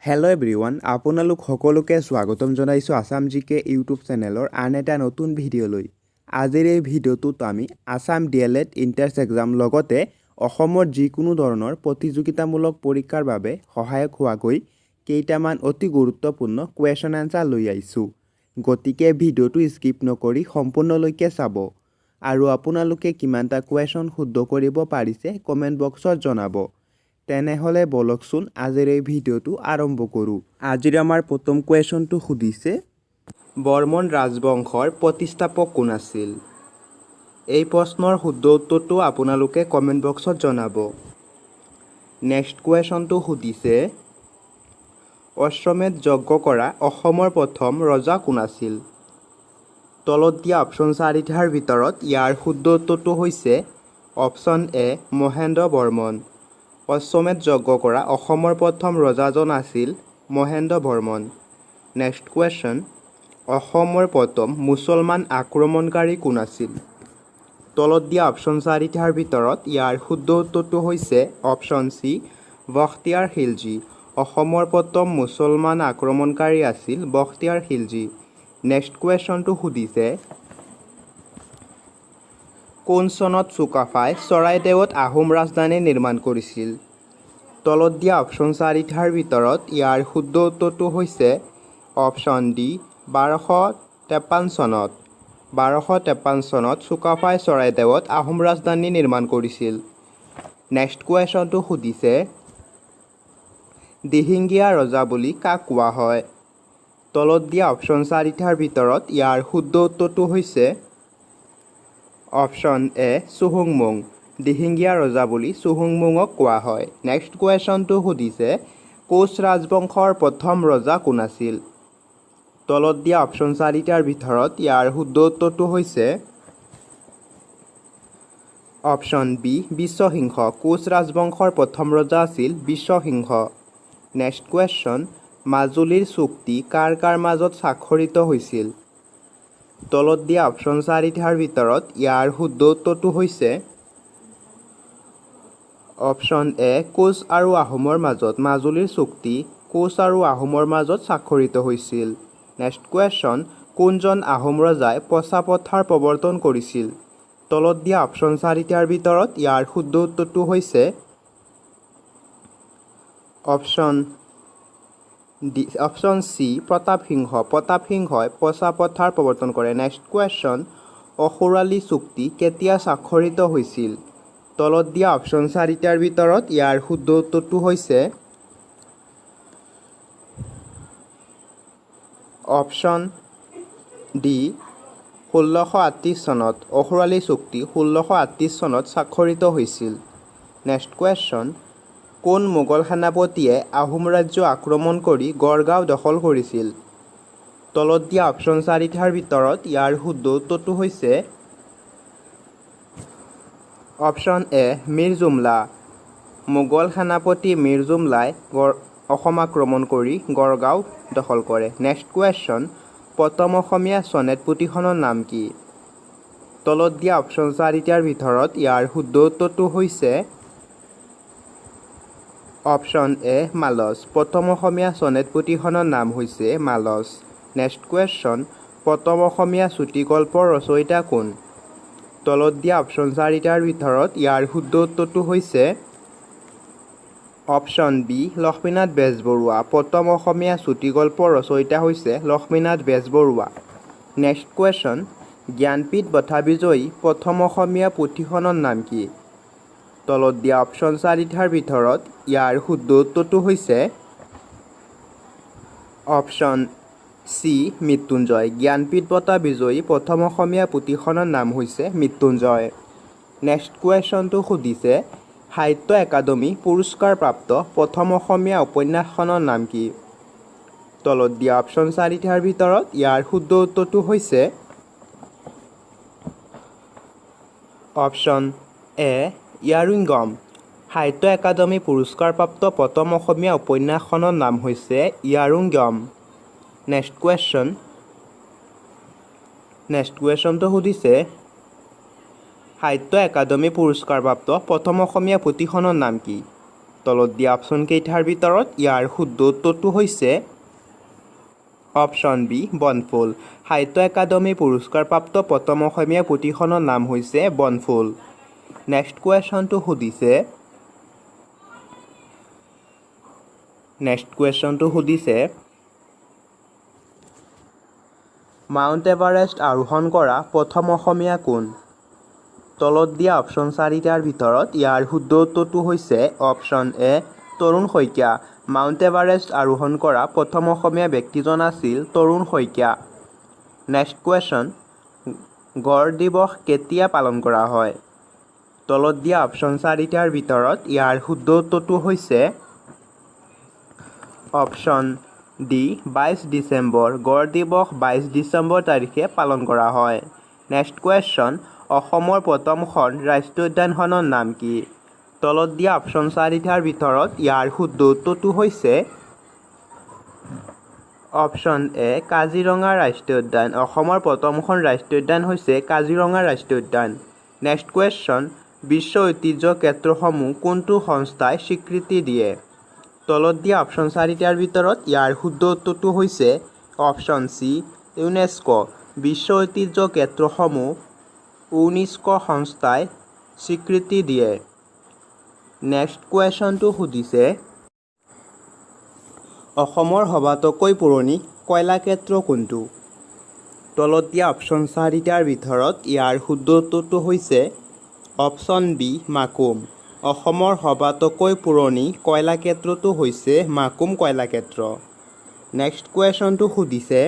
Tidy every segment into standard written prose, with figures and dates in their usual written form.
Hello' everyone, আপোনালোক সকলোকে স্বাগতম জনাইছোঁ আছাম জিকে ইউটিউব চেনেলৰ আন এটা নতুন ভিডিঅ'লৈ। আজিৰ এই ভিডিঅ'টোত আমি আছাম DLED এন্ট্ৰেন্স এক্সাম লগতে অসমৰ যিকোনো ধৰণৰ প্ৰতিযোগিতামূলক পৰীক্ষাৰ বাবে সহায়ক হোৱাকৈ কেইটামান অতি গুৰুত্বপূৰ্ণ কুৱেশ্যন আনচাৰ লৈ আহিছোঁ। গতিকে ভিডিঅ'টো স্কিপ নকৰি সম্পূৰ্ণলৈকে চাব আৰু আপোনালোকে কিমানটা কুৱেশ্যন শুদ্ধ কৰিব পাৰিছে কমেণ্ট বক্সত জনাব। তেনেহ'লে বলকচোন আজিৰ এই ভিডিঅ'টো আৰম্ভ কৰোঁ। আজিৰ আমাৰ প্ৰথম কুৱেশ্যনটো সুধিছে, বৰ্মন ৰাজবংশৰ প্ৰতিষ্ঠাপক কোন আছিল? এই প্ৰশ্নৰ শুদ্ধ উত্তৰটো আপোনালোকে কমেণ্ট বক্সত জনাব। নেক্সট কুৱেশ্যনটো সুধিছে, অশ্বমেধ যজ্ঞ কৰা অসমৰ প্ৰথম ৰজা কোন আছিল? তলত দিয়া অপশ্যন চাৰিটাৰ ভিতৰত ইয়াৰ শুদ্ধ উত্তৰটো হৈছে অপশ্যন এ মহেন্দ্ৰ বৰ্মন। অশ্বমেধ যজ্ঞ কৰা অসমৰ প্ৰথম ৰজাজন আছিল মহেন্দ্ৰ বৰ্মন। নেক্সট কুৱেশ্যন, অসমৰ প্ৰথম মুছলমান আক্ৰমণকাৰী কোন আছিল? তলত দিয়া অপশ্যন চাৰিটাৰ ভিতৰত ইয়াৰ শুদ্ধ উত্তৰটো হৈছে অপশ্যন চি বখতিয়াৰ খিলজী। অসমৰ প্ৰথম মুছলমান আক্ৰমণকাৰী আছিল বখতিয়াৰ খিলজী। নেক্সট কুৱেশ্যনটো সুধিছে, কোন চনত চুকাফাই চৰাইদেউত আহোম ৰাজধানী নিৰ্মাণ কৰিছিল? তলত দিয়া অপশ্যন চাৰিটাৰ ভিতৰত ইয়াৰ শুদ্ধ উত্তৰটো হৈছে অপশ্যন ডি 1253 চনত। 1253 চনত চুকাফাই চৰাইদেউত আহোম ৰাজধানী নিৰ্মাণ কৰিছিল। নেক্সট কুৱেশ্যনটো সুধিছে, দিহিঙীয়া ৰজা বুলি কাক কোৱা হয়? তলত দিয়া অপশ্যন চাৰিটাৰ ভিতৰত ইয়াৰ শুদ্ধ উত্তৰটো হৈছে অপশ্যন এ চুহুংমুং। দিহিঙীয়া ৰজা বুলি চুহুংমুঙক কোৱা হয়। নেক্সট কুৱেশ্যনটো সুধিছে, কোচ ৰাজবংশৰ প্ৰথম ৰজা কোন আছিল? তলত দিয়া অপশ্যন চাৰিটাৰ ভিতৰত ইয়াৰ শুদ্ধ উত্তৰটো হৈছে অপশ্যন বি বিশ্বসিংহ। কোচ ৰাজবংশৰ প্ৰথম ৰজা আছিল বিশ্বসিংহ। নেক্সট কুৱেশ্যন, মাজুলীৰ চুক্তি কাৰ কাৰ মাজত স্বাক্ষৰিত হৈছিল? তলত দিয়া অপশ্যন চাৰিটাৰ ভিতৰত ইয়াৰ শুদ্ধ উত্তৰটো হৈছে অপশ্যন এ কোচ আৰু আহোমৰ মাজত। মাজুলীৰ চুক্তি কোচ আৰু আহোমৰ মাজত স্বাক্ষৰিত হৈছিল। নেক্সট কুৱেশ্যন, কোনজন আহোম ৰজাই পচাপথাৰ প্ৰৱৰ্তন কৰিছিল? তলত দিয়া অপশ্যন চাৰিটাৰ ভিতৰত ইয়াৰ শুদ্ধ উত্তৰটো হৈছে অপশ্যন চি প্ৰতাপসিংহ। প্ৰতাপসিংহই পচাপথাৰ প্ৰৱৰ্তন কৰে। নেক্সট কুৱেশ্যন, অসুৰালি চুক্তি কেতিয়া স্বাক্ষৰিত হৈছিল? তলত দিয়া অপশ্যন চাৰিটাৰ ভিতৰত ইয়াৰ শুদ্ধ উত্তৰটো হৈছে অপশ্যন ডি 1638 চনত। অসুৰালি চুক্তি 1638 চনত স্বাক্ষৰিত হৈছিল। নেক্সট কুৱেশ্যন, কোন মোগল সেনাপতিয়ে আহোম ৰাজ্য আক্ৰমণ কৰি গড়গাঁও দখল কৰিছিল? তলত দিয়া অপশ্যন চাৰিটাৰ ভিতৰত ইয়াৰ শুদ্ধ উত্তৰটো হৈছে অপশ্যন এ মীৰ জুমলা। মোগল সেনাপতি মীৰ জুমলাই অসম আক্ৰমণ কৰি গড়গাঁও দখল কৰে। নেক্সট কুৱেশ্যন, প্ৰথম অসমীয়া চনেট পুথিখনৰ নাম কি? তলত দিয়া অপশ্যন চাৰিটাৰ ভিতৰত ইয়াৰ শুদ্ধ উত্তৰটো হৈছে অপশ্যন এ মালচ। প্ৰথম অসমীয়া চনেট পুথিখনৰ নাম হৈছে মালচ। নেক্সট কুৱেশ্যন, প্ৰথম অসমীয়া চুটিগল্পৰ ৰচয়িতা কোন? তলত দিয়া অপশ্যন চাৰিটাৰ ভিতৰত ইয়াৰ শুদ্ধ উত্তৰটো হৈছে অপশ্যন বি লক্ষ্মীনাথ বেজবৰুৱা। প্ৰথম অসমীয়া চুটিগল্পৰ ৰচয়িতা হৈছে লক্ষ্মীনাথ বেজবৰুৱা। নেক্সট কুৱেশ্যন, জ্ঞানপীঠ বঁটা বিজয়ী প্ৰথম অসমীয়া পুথিখনৰ নাম কি? তলত দিয়া অপশ্যন চাৰিটাৰ ভিতৰত ইয়াৰ শুদ্ধ উত্তৰটো হৈছে অপশ্যন চি মৃত্যুঞ্জয়। জ্ঞানপীঠ বঁটা বিজয়ী প্ৰথম অসমীয়া পুথিখনৰ নাম হৈছে মৃত্যুঞ্জয়। নেক্সট কুৱেশ্যনটো সুধিছে, সাহিত্য একাডেমী পুৰস্কাৰপ্ৰাপ্ত প্ৰথম অসমীয়া উপন্যাসখনৰ নাম কি? তলত দিয়া অপশ্যন চাৰিটাৰ ভিতৰত ইয়াৰ শুদ্ধ উত্তৰটো হৈছে অপশ্যন এ ইয়াৰুইংগম। সাহিত্য একাডেমী পুৰস্কাৰপ্ৰাপ্ত প্ৰথম অসমীয়া উপন্যাসখনৰ নাম হৈছে ইয়াৰুইংগম। নেক্সট কুৱেশ্যনটো সুধিছে, সাহিত্য একাডেমী পুৰস্কাৰপ্ৰাপ্ত প্ৰথম অসমীয়া পুথিখনৰ নাম কি? তলত দিয়া অপশ্যন কেইটাৰ ভিতৰত ইয়াৰ শুদ্ধ উত্তৰটো হৈছে অপশ্যন বি বনফুল। সাহিত্য একাডেমী পুৰস্কাৰপ্ৰাপ্ত প্ৰথম অসমীয়া পুথিখনৰ নাম হৈছে বনফুল। নেক্সট কুৱেশ্যনটো সুধিছে মাউণ্ট এভাৰেষ্ট আৰোহণ কৰা প্ৰথম অসমীয়া কোন? তলত দিয়া অপশ্যন চাৰিটাৰ ভিতৰত ইয়াৰ শুদ্ধ উত্তৰটো হৈছে অপশ্যন এ তৰুণ শইকীয়া। মাউণ্ট এভাৰেষ্ট আৰোহণ কৰা প্ৰথম অসমীয়া ব্যক্তিজন আছিল তৰুণ শইকীয়া। নেক্সট কুৱেশ্যন, গড় দিৱস কেতিয়া পালন কৰা হয়? তলত দিয়া অপশ্যন চাৰিটাৰ ভিতৰত ইয়াৰ শুদ্ধ উত্তৰটো হৈছে অপশ্যন ডি 22 ডিচেম্বৰ। গড় দিৱস 22 ডিচেম্বৰ তাৰিখে পালন কৰা হয়। নেক্সট কুৱেশ্যন, অসমৰ প্ৰথমখন ৰাষ্ট্ৰীয় উদ্যানখনৰ নাম কি? তলত দিয়া অপশ্যন চাৰিটাৰ ভিতৰত ইয়াৰ শুদ্ধ উত্তৰটো হৈছে অপশ্যন এ কাজিৰঙা ৰাষ্ট্ৰীয় উদ্যান। অসমৰ প্ৰথমখন ৰাষ্ট্ৰীয় উদ্যান হৈছে কাজিৰঙা ৰাষ্ট্ৰীয় উদ্যান। নেক্সট কুৱেশ্যন, বিশ্ব ঐতিহ্য ক্ষেত্ৰসমূহ কোনটো সংস্থাই স্বীকৃতি দিয়ে? তলত দিয়া অপশ্যন চাৰিটাৰ ভিতৰত ইয়াৰ শুদ্ধ উত্তৰটো হৈছে অপশ্যন চি ইউনেস্কো। বিশ্ব ঐতিহ্য ক্ষেত্ৰসমূহ ইউনেস্কো সংস্থাই স্বীকৃতি দিয়ে। নেক্সট কুৱেশ্যনটো সুধিছে অসমৰ সবাতোকৈ পুৰণি কয়লাক্ষেত্ৰ কোনটো? তলত দিয়া অপশ্যন চাৰিটাৰ ভিতৰত ইয়াৰ শুদ্ধ উত্তৰটো হৈছে অপশ্যন বি মাকুম। অসমৰ সবাতোকৈ পুৰণি কয়লাক্ষেত্ৰটো হৈছে মাকুম কয়লাক্ষেত্ৰ। নেক্সট কুৱেশ্যনটো সুধিছে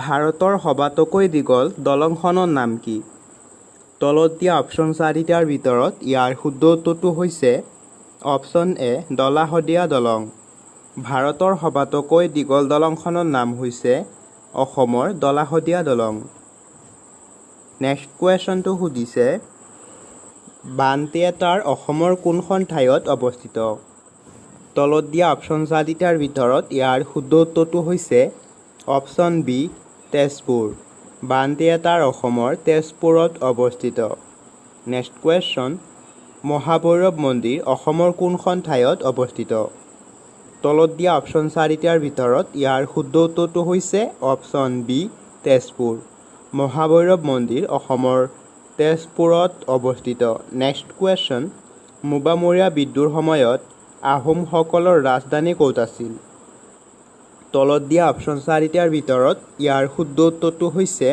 ভাৰতৰ সবাতোকৈ দীঘল দলংখনৰ নাম কি? তলত দিয়া অপশ্যন চাৰিটাৰ ভিতৰত ইয়াৰ শুদ্ধ উত্তৰটো হৈছে অপশ্যন এ দলা শদিয়া দলং। ভাৰতৰ সবাতোকৈ দীঘল দলংখনৰ নাম হৈছে অসমৰ দলা শদিয়া দলং। নেক্সট কুৱেশ্যনটো সুধিছে বাণ থিয়েটাৰ অসমৰ কোনখন ঠাইত অৱস্থিত? তলত দিয়া অপশ্যন চাৰিটাৰ ভিতৰত ইয়াৰ শুদ্ধ উত্তৰটো হৈছে অপশ্যন বি তেজপুৰ। বাণ থিয়েটাৰ অসমৰ তেজপুৰত অৱস্থিত। নেক্সট কুৱেশ্যন, মহাভৈৰৱ মন্দিৰ অসমৰ কোনখন ঠাইত অৱস্থিত? তলত দিয়া অপশ্যন চাৰিটাৰ ভিতৰত ইয়াৰ শুদ্ধ উত্তৰটো হৈছে অপশ্যন বি তেজপুৰ। মহাভৈৰৱ মন্দিৰ অসমৰ তেজপুৰত অৱস্থিত। নেক্সট কুৱেশ্যন, মোৱামৰীয়া বিদ্ৰোহৰ সময়ত আহোমসকলৰ ৰাজধানী ক'ত আছিল? তলত দিয়া অপশ্যন চাৰিটাৰ ভিতৰত ইয়াৰ শুদ্ধ উত্তৰটো হৈছে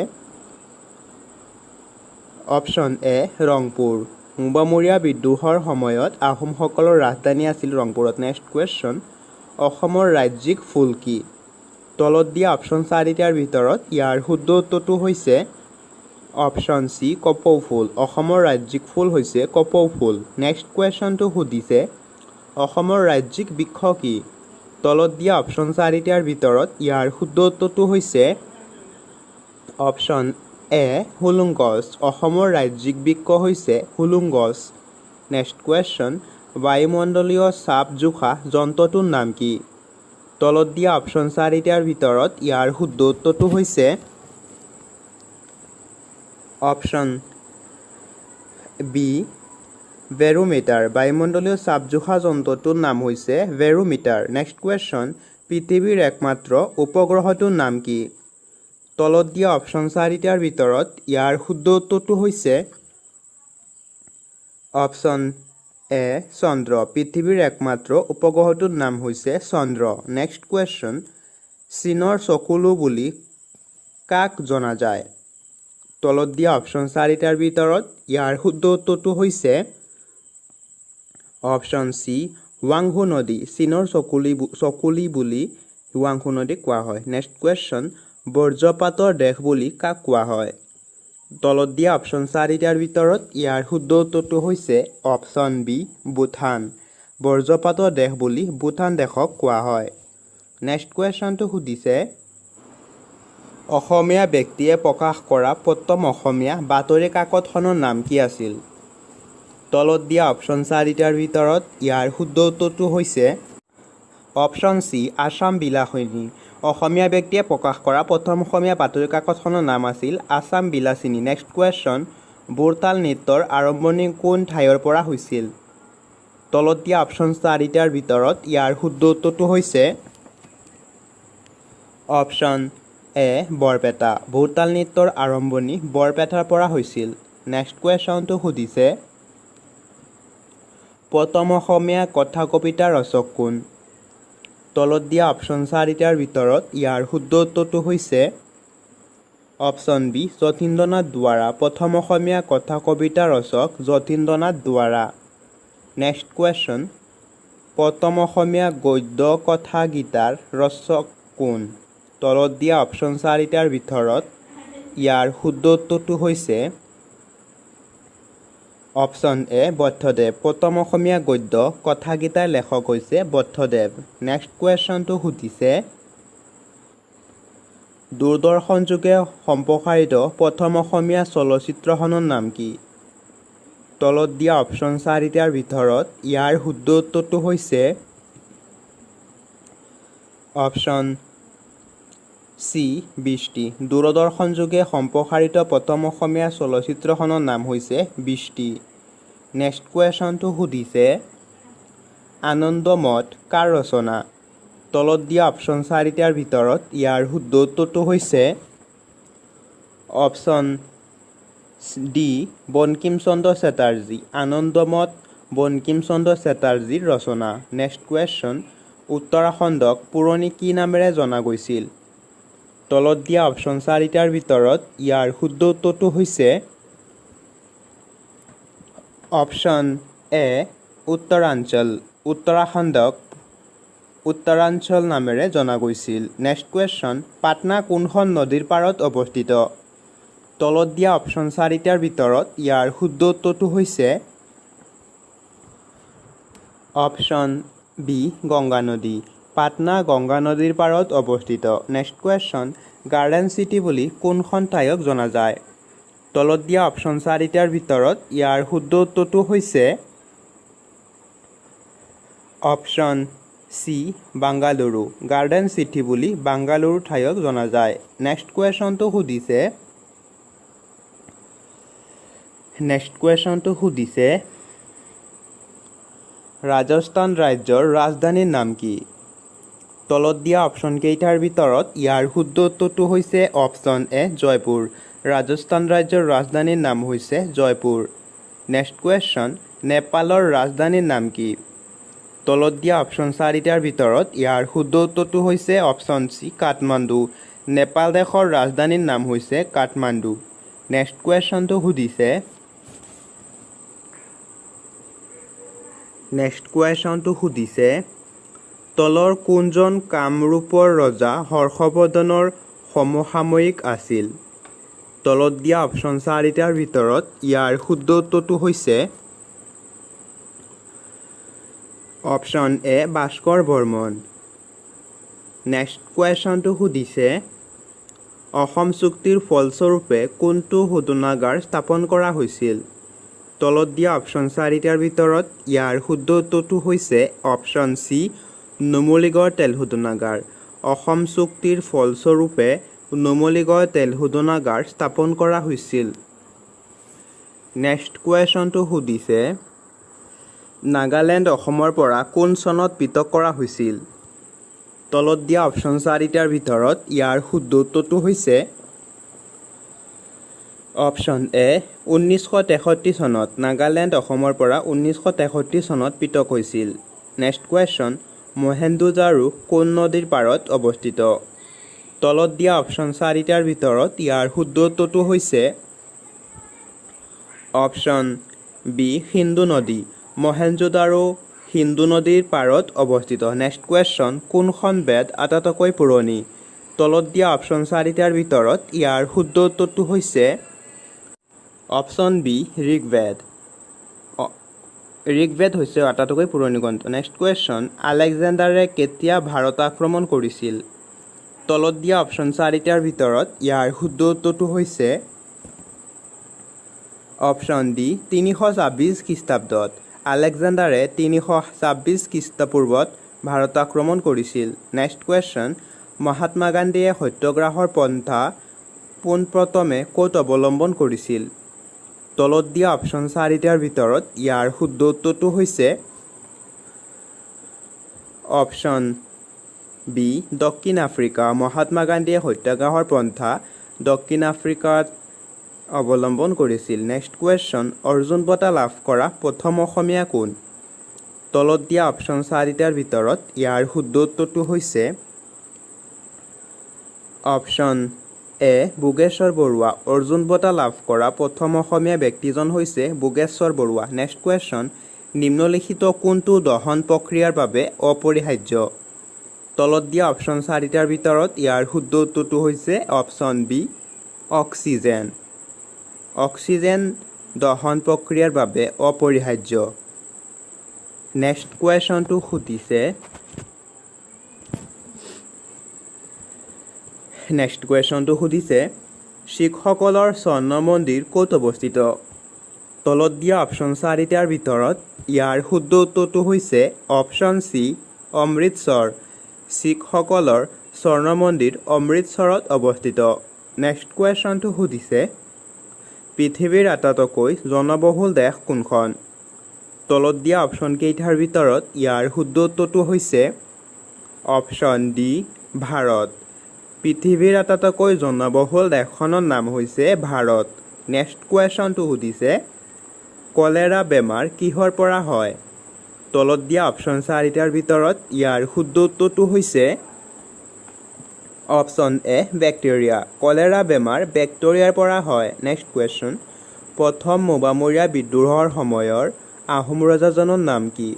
অপশ্যন এ ৰংপুৰ। মোৱামৰীয়া বিদ্ৰোহৰ সময়ত আহোমসকলৰ ৰাজধানী আছিল ৰংপুৰত। নেক্সট কুৱেশ্যন, অসমৰ ৰাজ্যিক ফুল কি? তলত দিয়া অপশ্যন চাৰিটাৰ ভিতৰত ইয়াৰ শুদ্ধ উত্তৰটো হৈছে অপশ্যন চি কপৌ ফুল। অসমৰ ৰাজ্যিক ফুল হৈছে কপৌ ফুল। নেক্সট কুৱেশ্যনটো সুধিছে অসমৰ ৰাজ্যিক বৃক্ষ কি? তলত দিয়া অপশ্যন চাৰিটাৰ ভিতৰত ইয়াৰ শুদ্ধ উত্তৰটো হৈছে অপশ্যন এ হুলুং গছ। অসমৰ ৰাজ্যিক বৃক্ষ হৈছে হুলুং গছ। নেক্সট কুৱেশ্যন, বায়ুমণ্ডলীয় চাপ জোখা যন্ত্ৰটোৰ নাম কি? তলত দিয়া অপশ্যন চাৰিটাৰ ভিতৰত ইয়াৰ শুদ্ধ উত্তৰটো হৈছে অপশ্যন বি বেৰোমিটাৰ। বায়ুমণ্ডলীয় চাপ জোখা যন্ত্ৰটোৰ নাম হৈছে বেৰোমিটাৰ। নেক্সট কুৱেশ্যন, পৃথিৱীৰ একমাত্ৰ উপগ্ৰহটোৰ নাম কি? তলত দিয়া অপশ্যন চাৰিটাৰ ভিতৰত ইয়াৰ শুদ্ধ উত্তৰটো হৈছে অপশ্যন এ চন্দ্ৰ। পৃথিৱীৰ একমাত্ৰ উপগ্ৰহটোৰ নাম হৈছে চন্দ্ৰ। নেক্সট কুৱেশ্যন, চীনৰ চকুলো বুলি কাক জনা যায়? তলত দিয়া অপশ্যন চাৰিটাৰ ভিতৰত ইয়াৰ শুদ্ধ উত্তৰটো হৈছে অপশ্যন চি হুৱাংহো নদী। চীনৰ চকুলি বুলি হুৱাংহো নদীক কোৱা হয়। নেক্সট কুৱেশ্যন, বজ্ৰপাতৰ দেশ বুলি কাক কোৱা হয়? তলত দিয়া অপশ্যন চাৰিটাৰ ভিতৰত ইয়াৰ শুদ্ধ উত্তৰটো হৈছে অপশ্যন বি ভূটান। বজ্ৰপাতৰ দেশ বুলি ভূটান দেশক কোৱা হয়। নেক্সট কুৱেশ্যনটো সুধিছে অসমীয়া ব্যক্তিয়ে প্ৰকাশ কৰা প্ৰথম অসমীয়া বাতৰি কাকতখনৰ নাম কি আছিল? তলত দিয়া অপশ্যন চাৰিটাৰ ভিতৰত ইয়াৰ শুদ্ধ উত্তৰটো হৈছে অপশ্যন চি আছাম বিলাসিনী। অসমীয়া ব্যক্তিয়ে প্ৰকাশ কৰা প্ৰথম অসমীয়া বাতৰি কাকতখনৰ নাম আছিল আছাম বিলাসিনী। নেক্সট কুৱেশ্যন, বুৰতাল নৃত্যৰ আৰম্ভণি কোন ঠাইৰ পৰা হৈছিল? তলত দিয়া অপশ্যন চাৰিটাৰ ভিতৰত ইয়াৰ শুদ্ধ উত্তৰটো হৈছে অপশ্যন এ বৰপেটা। ভোৰতাল নৃত্যৰ আৰম্ভণি বৰপেটাৰ পৰা হৈছিল। নেক্সট কুৱেশ্যনটো সুধিছে প্ৰথম অসমীয়া কথা কবিতা ৰচক কোন? তলত দিয়া অপশ্যন চাৰিটাৰ ভিতৰত ইয়াৰ শুদ্ধ উত্তৰটো হৈছে অপশ্যন বি যতীন্দ্ৰনাথ দুৱৰা। প্ৰথম অসমীয়া কথা কবিতা ৰচক যতীন্দ্ৰনাথ দুৱৰা। নেক্সট কুৱেশ্যন প্ৰথম অসমীয়া গদ্য কথা গীতাৰ ৰচক কোন? তলত দিয়া অপশ্যন চাৰিটাৰ ভিতৰত ইয়াৰ শুদ্ধ উত্তৰটো হৈছে অপশ্যন এ বদ্ধদেৱ। প্ৰথম অসমীয়া গদ্য কথাগীতাৰ লেখক হৈছে বদ্ধদেৱ। নেক্সট কুৱেশ্যনটো সুধিছে দূৰদৰ্শন যোগে সম্প্ৰসাৰিত প্ৰথম অসমীয়া চলচ্চিত্ৰখনৰ নাম কি? তলত দিয়া অপশ্যন চাৰিটাৰ ভিতৰত ইয়াৰ শুদ্ধ উত্তৰটো হৈছে অপশ্যন চি বৃষ্টি। দূৰদৰ্শন যোগে সম্প্ৰসাৰিত প্ৰথম অসমীয়া চলচ্চিত্ৰখনৰ নাম হৈছে বৃষ্টি। নেক্সট কুৱেশ্যনটো সুধিছে আনন্দমঠ কাৰ ৰচনা? তলত দিয়া অপশ্যন চাৰিটাৰ ভিতৰত ইয়াৰ শুদ্ধ উত্তৰটো হৈছে অপশ্যন ডি বংকিম চন্দ্ৰ চেটাৰ্জী। আনন্দমঠ বংকিম চন্দ্ৰ চেটাৰ্জীৰ ৰচনা। নেক্সট কুৱেশ্যন উত্তৰাখণ্ডক পুৰণি কি নামেৰে জনা গৈছিল? তলত দিয়া অপশ্যন চাৰিটাৰ ভিতৰত ইয়াৰ শুদ্ধ উত্তৰটো হৈছে অপশ্যন এ উত্তৰাঞ্চল। উত্তৰাখণ্ডক উত্তৰাঞ্চল নামেৰে জনা গৈছিল। নেক্সট কুৱেশ্যন পাটনা কোনখন নদীৰ পাৰত অৱস্থিত? তলত দিয়া অপশ্যন চাৰিটাৰ ভিতৰত ইয়াৰ শুদ্ধ উত্তৰটো হৈছে অপশ্যন বি গংগা নদী। পাটনা গংগা নদীৰ পাৰত অৱস্থিত। নেক্সট কুৱেশ্যন গাৰ্ডেন চিটি বুলি কোনখন ঠাইক জনা যায়? তলত দিয়া অপশ্যন চাৰিটাৰ ভিতৰত ইয়াৰ শুদ্ধ উত্তৰটো হৈছে option C Bengaluru. Garden city বুলি বাংগালুৰু ঠাইক জনা যায়। নেক্সট কুৱেশ্যনটো সুধিছে ৰাজস্থান ৰাজ্যৰ ৰাজধানীৰ নাম কি? তলত দিয়া অপশ্যন কেইটাৰ ভিতৰত ইয়াৰ শুদ্ধ উত্তৰটো হৈছে অপশ্যন এ জয়পুৰ। ৰাজস্থান ৰাজ্যৰ ৰাজধানীৰ নাম হৈছে জয়পুৰ। নেক্সট কুৱেশ্যন নেপালৰ ৰাজধানীৰ নাম কি? তলত দিয়া অপশ্যন চাৰিটাৰ ভিতৰত ইয়াৰ শুদ্ধ উত্তৰটো হৈছে অপশ্যন চি কাঠমাণ্ডু। নেপাল দেশৰ ৰাজধানীৰ নাম হৈছে কাঠমাণ্ডু। নেক্সট কুৱেশ্যনটো সুধিছে তলৰ কোনজন কামৰূপৰ ৰজা হৰ্ষবৰ্ধনৰ সমসাময়িক আছিল? তলত দিয়া অপশ্যন চাৰিটাৰ ভিতৰত ইয়াৰ শুদ্ধ উত্তৰটো হৈছে option A Bhaskar Barman. Next কুৱেশ্যনটো সুধিছে অসম চুক্তিৰ ফলস্বৰূপে কোনটো শোধনাগাৰ স্থাপন কৰা হৈছিল? তলত দিয়া অপশ্যন চাৰিটাৰ ভিতৰত ইয়াৰ শুদ্ধ উত্তৰটো হৈছে অপশ্যন চি নুমলীগড় তেল শোধনাগাৰ। অসম চুক্তিৰ ফলস্বৰূপে নুমলীগড় তেল শোধনাগাৰ স্থাপন কৰা হৈছিল। নেক্সট কুৱেশ্যনটো সুধিছে নাগালেণ্ড অসমৰ পৰা কোন চনত পৃথক কৰা হৈছিল? তলত দিয়া অপশ্যন চাৰিটাৰ ভিতৰত ইয়াৰ শুদ্ধ উত্তৰটো হৈছে অপশ্যন এ 1963 চনত। নাগালেণ্ড অসমৰ পৰা 1963 চনত পৃথক হৈছিল। নেক্সট কুৱেশ্যন মহেঞ্জোদাৰো কোন নদীৰ পাৰত অৱস্থিত? তলত দিয়া অপশ্যন চাৰিটাৰ ভিতৰত ইয়াৰ শুদ্ধ উত্তৰটো হৈছে অপশ্যন বি সিন্ধু নদী। মহেঞ্জোদাৰো সিন্ধু নদীৰ পাৰত অৱস্থিত। নেক্সট কুৱেশ্যন কোনখন বেদ আটাইতকৈ পুৰণি? তলত দিয়া অপশ্যন চাৰিটাৰ ভিতৰত ইয়াৰ শুদ্ধ উত্তৰটো হৈছে অপশ্যন বি ঋগ্বেদ। ঋগ্বেদ হৈছে আটাইতকৈ পুৰণি গ্ৰন্থ। নেক্সট কুৱেশ্যন আলেকজেণ্ডাৰে কেতিয়া ভাৰত আক্ৰমণ কৰিছিল? তলত দিয়া অপশ্যন চাৰিটাৰ ভিতৰত ইয়াৰ শুদ্ধ উত্তৰটো হৈছে অপশ্যন ডি 326 খ্ৰীষ্টাব্দত। আলেকজেণ্ডাৰে 326 খ্ৰীষ্টপূৰ্বত ভাৰত আক্ৰমণ কৰিছিল। নেক্সট কুৱেশ্যন মহাত্মা গান্ধীয়ে সত্যাগ্ৰহৰ পন্থা পোনপ্ৰথমে ক'ত অৱলম্বন কৰিছিল? তলত দিয়া অপশ্যন চাৰিটাৰ ভিতৰত ইয়াৰ শুদ্ধ উত্তৰটো হৈছে অপশ্যন বি দক্ষিণ আফ্ৰিকা মহাত্মা গান্ধীয়ে সত্যাগ্ৰহৰ পন্থা দক্ষিণ আফ্ৰিকাত অৱলম্বন কৰিছিল নেক্সট কুৱেশ্যন অৰ্জুন বঁটা লাভ কৰা প্ৰথম অসমীয়া কোন তলত দিয়া অপশ্যন চাৰিটাৰ ভিতৰত ইয়াৰ শুদ্ধ উত্তৰটো হৈছে অপশ্যন এ বুগেশ্বৰ বৰুৱা অৰ্জুন বঁটা লাভ কৰা প্ৰথম অসমীয়া ব্যক্তিজন হৈছে বুগেশ্বৰ বৰুৱা নেক্সট কুৱেশ্যন নিম্নলিখিত কোনটো দহন প্ৰক্ৰিয়াৰ বাবে অপৰিহাৰ্য তলত দিয়া অপশ্যন চাৰিটাৰ ভিতৰত ইয়াৰ শুদ্ধ উত্তৰটো হৈছে অপশ্যন বি অক্সিজেন অক্সিজেন দহন প্ৰক্ৰিয়াৰ বাবে অপৰিহাৰ্য নেক্সট কুৱেশ্যনটো সুধিছে শিখসকলৰ স্বৰ্ণ মন্দিৰ ক'ত অৱস্থিত তলত দিয়া অপশ্যন চাৰিটাৰ ভিতৰত ইয়াৰ শুদ্ধ উত্তৰটো হৈছে অপশ্যন চি অমৃতসৰ শিখসকলৰ স্বৰ্ণ মন্দিৰ অমৃতসৰত অৱস্থিত নেক্সট কুৱেশ্যনটো সুধিছে পৃথিৱীৰ আটাইতকৈ জনবহুল দেশ কোনখন তলত দিয়া অপশ্যন কেইটাৰ ভিতৰত ইয়াৰ শুদ্ধ উত্তৰটো হৈছে অপশ্যন ডি ভাৰত পৃথিৱীৰ আটাইতকৈ জনবহুল দেশখনৰ নাম হৈছে ভাৰত নেক্সট কুৱেশ্যনটো সুধিছে কলেৰা বেমাৰ কিহৰ পৰা হয় তলত দিয়া অপশ্যন চাৰিটাৰ ভিতৰত ইয়াৰ শুদ্ধ উত্তৰটো হৈছে অপশ্যন এ বেক্টেৰিয়া কলেৰা বেমাৰ বেক্টেৰিয়াৰ পৰা হয় নেক্সট কুৱেশ্যন প্ৰথম মোৱামৰীয়া বিদ্ৰোহৰ সময়ৰ আহোম ৰজাজনৰ নাম কি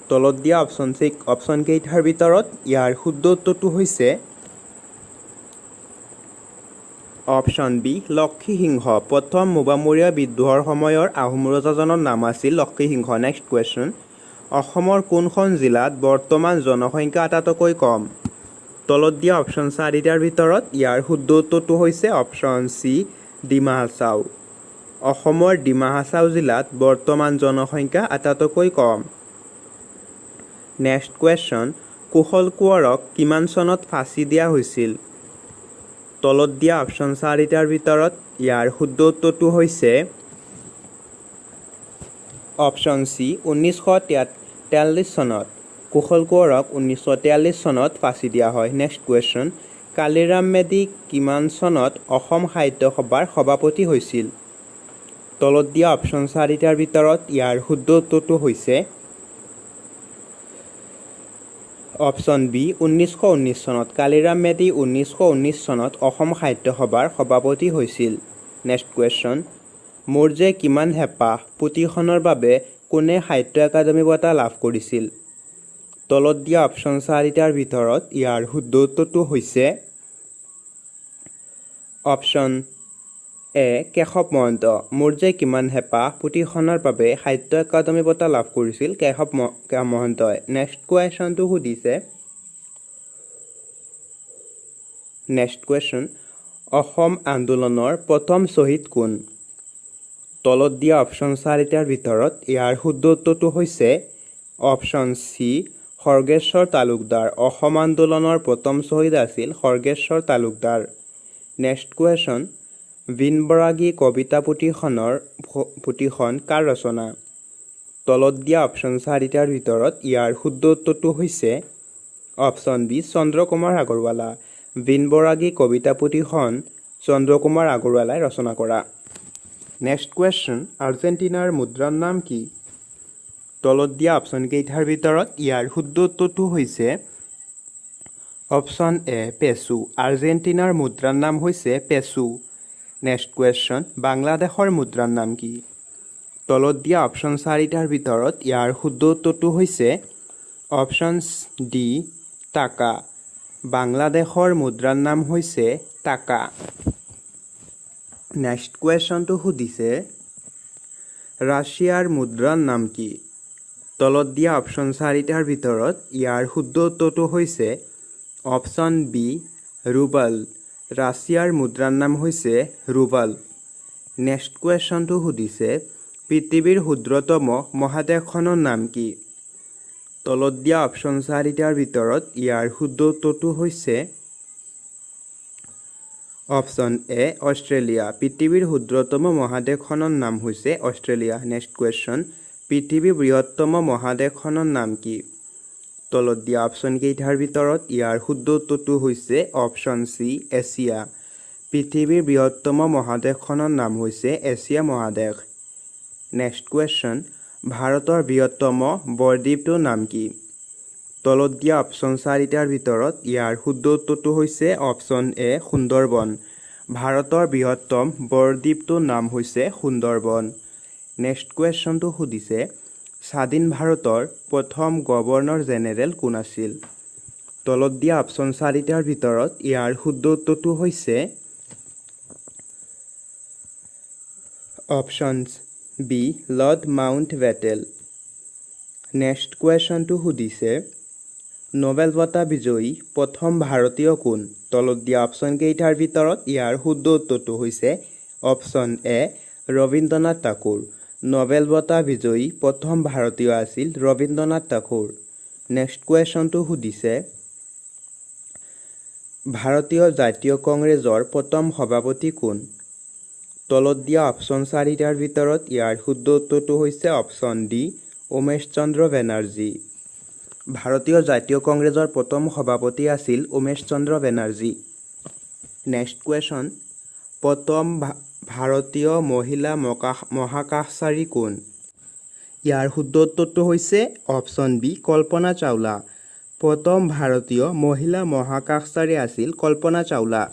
তলত দিয়া অপশ্যন কেইটাৰ ভিতৰত ইয়াৰ শুদ্ধ উত্তৰটো হৈছে অপশ্যন বি লক্ষীসিংহ প্ৰথম মোৱামৰীয়া বিদ্ৰোহৰ সময়ৰ আহোম ৰজাজনৰ নাম আছিল লক্ষীসিংহ নেক্সট কুৱেশ্যন অসমৰ কোনখন জিলাত বৰ্তমান জনসংখ্যা আটাইতকৈ কম তলত দিয়া অপশ্যন চাৰিটাৰ ভিতৰত ইয়াৰ শুদ্ধ উত্তৰটো হৈছে অপশ্যন চি ডিমা হাছাও অসমৰ ডিমা হাছাও জিলাত বৰ্তমান জনসংখ্যা আটাইতকৈ কম নেক্সট কুৱেশ্যন কুশল কোঁৱৰক কিমান চনত ফাঁচি দিয়া হৈছিল তলত দিয়া অপশ্যন চাৰিটাৰ ভিতৰত ইয়াৰ শুদ্ধ উত্তৰটো হৈছে অপশ্যন চি 1943 চনত কুশল কোঁৱৰক 1943 চনত ফাঁচি দিয়া হয় নেক্সট কুৱেশ্যন কালিৰাম মেধি কিমান চনত অসম সাহিত্য সভাৰ সভাপতি হৈছিল তলত দিয়া অপশ্যন চাৰিটাৰ ভিতৰত ইয়াৰ শুদ্ধ উত্তৰটো হৈছে অপশ্যন বি 1919 চনত কালিৰাম মেধি 1919 চনত অসম সাহিত্য সভাৰ সভাপতি হৈছিল নেক্সট কুৱেশ্যন মোৰ যে কিমান হেঁপাহ পুথিখনৰ বাবে কোনে সাহিত্য একাডেমী বঁটা লাভ কৰিছিল তলত দিয়া অপশ্যন চাৰিটাৰ ভিতৰত ইয়াৰ শুদ্ধ উত্তৰটো হৈছে অপশ্যন এ কেশৱ মহন্ত মোৰ যে কিমান হেঁপাহ পুথিখনৰ বাবে সাহিত্য একাডেমী বঁটা লাভ কৰিছিল কেশৱ মহন্তই নেক্সট কুৱেশ্যনটো সুধিছে অসম আন্দোলনৰ প্ৰথম শ্বহীদ কোন তলত দিয়া অপশ্যন চাৰিটাৰ ভিতৰত ইয়াৰ শুদ্ধ উত্তৰটো হৈছে অপশ্যন চি খৰ্গেশ্বৰ তালুকদাৰ অসম আন্দোলনৰ প্ৰথম শ্বহীদ আছিল খৰ্গেশ্বৰ তালুকদাৰ নেক্সট কুৱেশ্যন বিন বৰাগী কবিতা পুথিখন কাৰ ৰচনা তলত দিয়া অপশ্যন চাৰিটাৰ ভিতৰত ইয়াৰ শুদ্ধ উত্তৰটো হৈছে অপশ্যন বি চন্দ্ৰকুমাৰ আগৰৱালা বিন বৰাগী কবিতা পুথিখন চন্দ্ৰকুমাৰ আগৰৱালাই ৰচনা কৰা নেক্সট কুৱেশ্যন আৰ্জেণ্টিনাৰ মুদ্ৰাৰ নাম কি তলত দিয়া অপশ্যন কেইটাৰ ভিতৰত ইয়াৰ শুদ্ধ উত্তৰটো হৈছে অপশ্যন এ পেছু আৰ্জেণ্টিনাৰ মুদ্ৰাৰ নাম হৈছে পেছু নেক্সট কুৱেশ্যন বাংলাদেশৰ মুদ্ৰাৰ নাম কি তলত দিয়া অপশ্যন চাৰিটাৰ ভিতৰত ইয়াৰ শুদ্ধ উত্তৰটো হৈছে অপশ্যন ডি টাকা বাংলাদেশৰ মুদ্ৰাৰ নাম হৈছে টাকা নেক্সট কুৱেশ্যনটো সুধিছে ৰাছিয়াৰ মুদ্ৰাৰ নাম কি তলত দিয়া অপশ্যন চাৰিটাৰ ভিতৰত ইয়াৰ শুদ্ধ উত্তৰটো হৈছে অপশ্যন বি ৰুবল ৰাছিয়াৰ মুদ্ৰাৰ নাম হৈছে ৰুবল নেক্সট কুৱেশ্যনটো সুধিছে পৃথিৱীৰ ক্ষুদ্ৰতম মহাদেশখনৰ নাম কি তলত দিয়া অপশ্যন চাৰিটাৰ ভিতৰত ইয়াৰ শুদ্ধ উত্তৰটো হৈছে অপশ্যন এ অষ্ট্ৰেলিয়া পৃথিৱীৰ ক্ষুদ্ৰতম মহাদেশখনৰ নাম হৈছে অষ্ট্ৰেলিয়া নেক্সট কুৱেশ্যন পৃথিৱীৰ বৃহত্তম মহাদেশখনৰ নাম কি তলত দিয়া অপশ্যনকেইটাৰ ভিতৰত ইয়াৰ শুদ্ধ উত্তৰটো হৈছে অপশ্যন চি এছিয়া। পৃথিৱীৰ বৃহত্তম মহাদেশখনৰ নাম হৈছে এছিয়া মহাদেশ। নেক্সট কুৱেশ্যন, ভাৰতৰ বৃহত্তম বৰদ্বীপটোৰ নাম কি? তলত দিয়া অপশ্যন চাৰিটাৰ ভিতৰত ইয়াৰ শুদ্ধ উত্তৰটো হৈছে অপশ্যন এ সুন্দৰবন। ভাৰতৰ বৃহত্তম বৰদ্বীপটোৰ নাম হৈছে সুন্দৰবন। নেক্সট কুৱেশ্যনটো সুধিছে, স্বাধীন ভাৰতৰ প্ৰথম গভৰ্ণৰ জেনেৰেল কোন আছিল? তলত দিয়া অপশ্যন চাৰিটাৰ ভিতৰত ইয়াৰ শুদ্ধ উত্তৰটো হৈছে option B Lord Mountbatten. Next কুৱেশ্যনটো সুধিছে, নোবেল বঁটা বিজয়ী প্ৰথম ভাৰতীয় কোন? তলত দিয়া অপশ্যনকেইটাৰ ভিতৰত ইয়াৰ শুদ্ধ উত্তৰটো হৈছে অপশ্যন এ ৰবীন্দ্ৰনাথ ঠাকুৰ। নোবেল বঁটা বিজয়ী প্ৰথম ভাৰতীয় আছিল ৰবীন্দ্ৰনাথ ঠাকুৰ। নেক্সট কুৱেশ্যনটো সুধিছে, ভাৰতীয় জাতীয় কংগ্ৰেছৰ প্ৰথম সভাপতি কোন? তলত দিয়া অপশ্যন চাৰিটাৰ ভিতৰত ইয়াৰ শুদ্ধ উত্তৰটো হৈছে অপশ্যন ডি উমেশ চন্দ্ৰ বেনাৰ্জী। ভাৰতীয় জাতীয় কংগ্ৰেছৰ প্ৰথম সভাপতি আছিল উমেশ চন্দ্ৰ বেনাৰ্জী। নেক্সট কুৱেশ্যন, প্ৰথম ভাৰতীয় মহিলা মহাকাশচাৰী কোন? ইয়াৰ শুদ্ধ উত্তৰটো হৈছে অপশ্যন বি কল্পনা চাওলা। প্ৰথম ভাৰতীয় মহিলা মহাকাশচাৰী আছিল কল্পনা চাওলা।